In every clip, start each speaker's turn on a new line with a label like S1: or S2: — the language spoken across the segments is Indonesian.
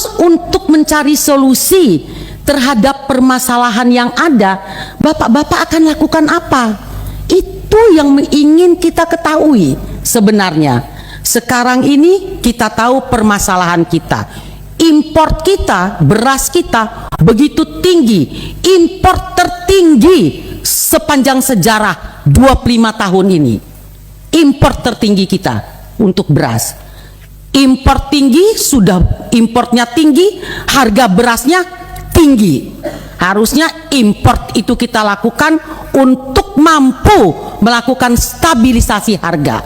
S1: Terus untuk mencari solusi terhadap permasalahan yang ada, bapak-bapak akan lakukan apa? Itu yang ingin kita ketahui sebenarnya. Sekarang ini kita tahu permasalahan kita. Import kita, beras kita begitu tinggi, import tertinggi sepanjang sejarah 25 tahun ini. Import tertinggi kita untuk beras. Import tinggi, sudah importnya tinggi, harga berasnya tinggi. Harusnya import itu kita lakukan untuk mampu melakukan stabilisasi harga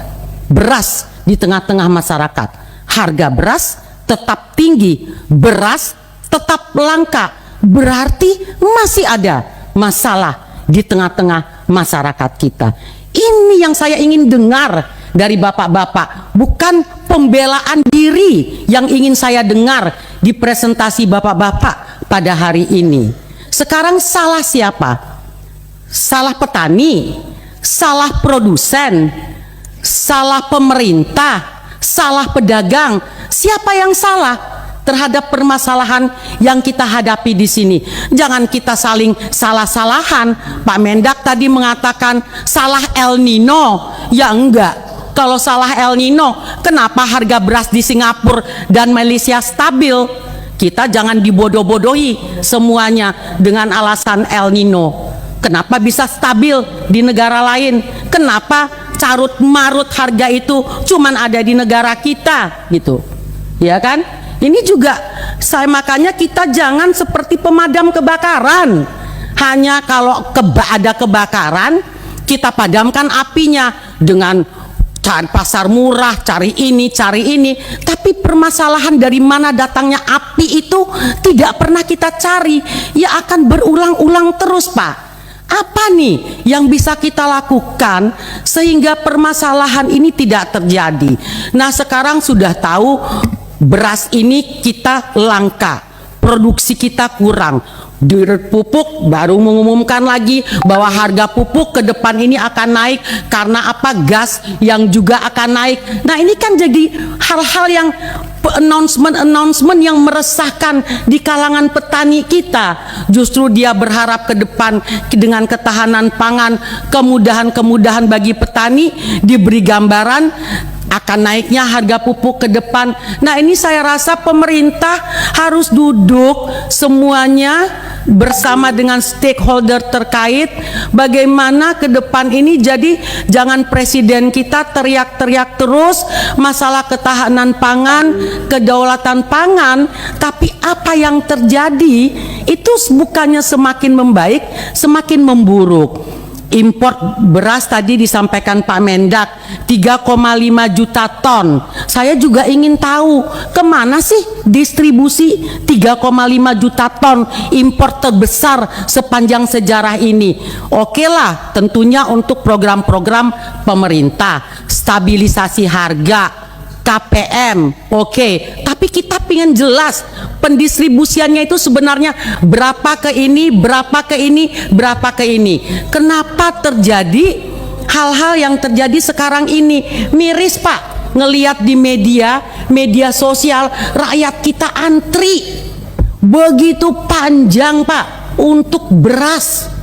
S1: beras di tengah-tengah masyarakat. Harga beras tetap tinggi, beras tetap langka, berarti masih ada masalah di tengah-tengah masyarakat kita. Ini yang saya ingin dengar dari bapak-bapak, bukan pembelaan diri yang ingin saya dengar di presentasi bapak-bapak pada hari ini. Sekarang salah siapa? Salah petani, salah produsen, salah pemerintah, salah pedagang. Siapa yang salah terhadap permasalahan yang kita hadapi di sini? Jangan kita saling salah-salahan. Pak Mendak tadi mengatakan salah El Nino. Ya enggak. Kalau salah El Nino, kenapa harga beras di Singapura dan Malaysia stabil? Kita jangan dibodoh-bodohi semuanya dengan alasan El Nino. Kenapa bisa stabil di negara lain? Kenapa carut marut harga itu cuman ada di negara kita gitu? Ya kan? Ini juga makanya kita jangan seperti pemadam kebakaran. Hanya kalau ada kebakaran, kita padamkan apinya dengan cari pasar murah, cari ini, tapi permasalahan dari mana datangnya api itu tidak pernah kita cari. Ya akan berulang-ulang terus, Pak. Apa nih yang bisa kita lakukan sehingga permasalahan ini tidak terjadi? Nah, sekarang sudah tahu beras ini kita langka, produksi kita kurang. Dirut Pupuk baru mengumumkan lagi bahwa harga pupuk ke depan ini akan naik karena apa? Gas yang juga akan naik. Nah, ini kan jadi hal-hal yang announcement yang meresahkan di kalangan petani kita. Justru dia berharap ke depan dengan ketahanan pangan, kemudahan-kemudahan bagi petani, diberi gambaran akan naiknya harga pupuk ke depan. Nah, ini saya rasa pemerintah harus duduk semuanya bersama dengan stakeholder terkait bagaimana ke depan ini. Jadi jangan presiden kita teriak-teriak terus masalah ketahanan pangan, kedaulatan pangan, tapi apa yang terjadi itu bukannya semakin membaik, semakin memburuk. Import beras tadi disampaikan Pak Mendak 3,5 juta ton. Saya juga ingin tahu kemana sih distribusi 3,5 juta ton impor terbesar sepanjang sejarah ini. Oke lah, tentunya untuk program-program pemerintah, stabilisasi harga, KPM, oke. Tapi kita pengen jelas pendistribusiannya itu sebenarnya berapa ke ini, berapa ke ini, berapa ke ini. Kenapa terjadi hal-hal yang terjadi sekarang ini? Miris, Pak, ngelihat di media sosial rakyat kita antri begitu panjang, Pak, untuk beras.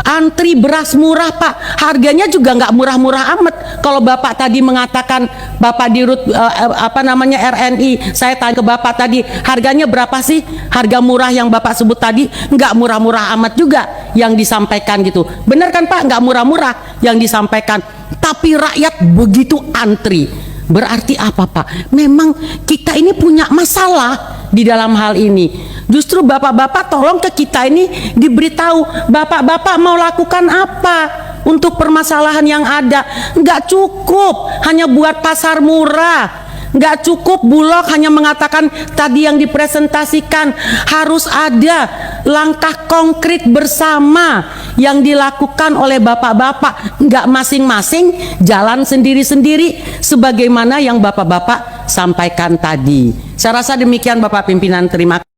S1: Antri beras murah, Pak, harganya juga nggak murah-murah amat. Kalau Bapak tadi mengatakan, Bapak Dirut RNI, saya tanya ke Bapak tadi, harganya berapa sih harga murah yang Bapak sebut tadi? Nggak murah-murah amat juga yang disampaikan gitu. Benar kan, Pak? Nggak murah-murah yang disampaikan, tapi rakyat begitu antri. Berarti apa, Pak? Memang kita ini punya masalah di dalam hal ini. Justru bapak-bapak tolong ke kita ini diberitahu, bapak-bapak mau lakukan apa untuk permasalahan yang ada. Nggak cukup hanya buat pasar murah, nggak cukup Bulog hanya mengatakan tadi yang dipresentasikan. Harus ada langkah konkret bersama yang dilakukan oleh bapak-bapak, nggak masing-masing jalan sendiri-sendiri sebagaimana yang bapak-bapak sampaikan tadi. Saya rasa demikian, Bapak Pimpinan. Terima kasih.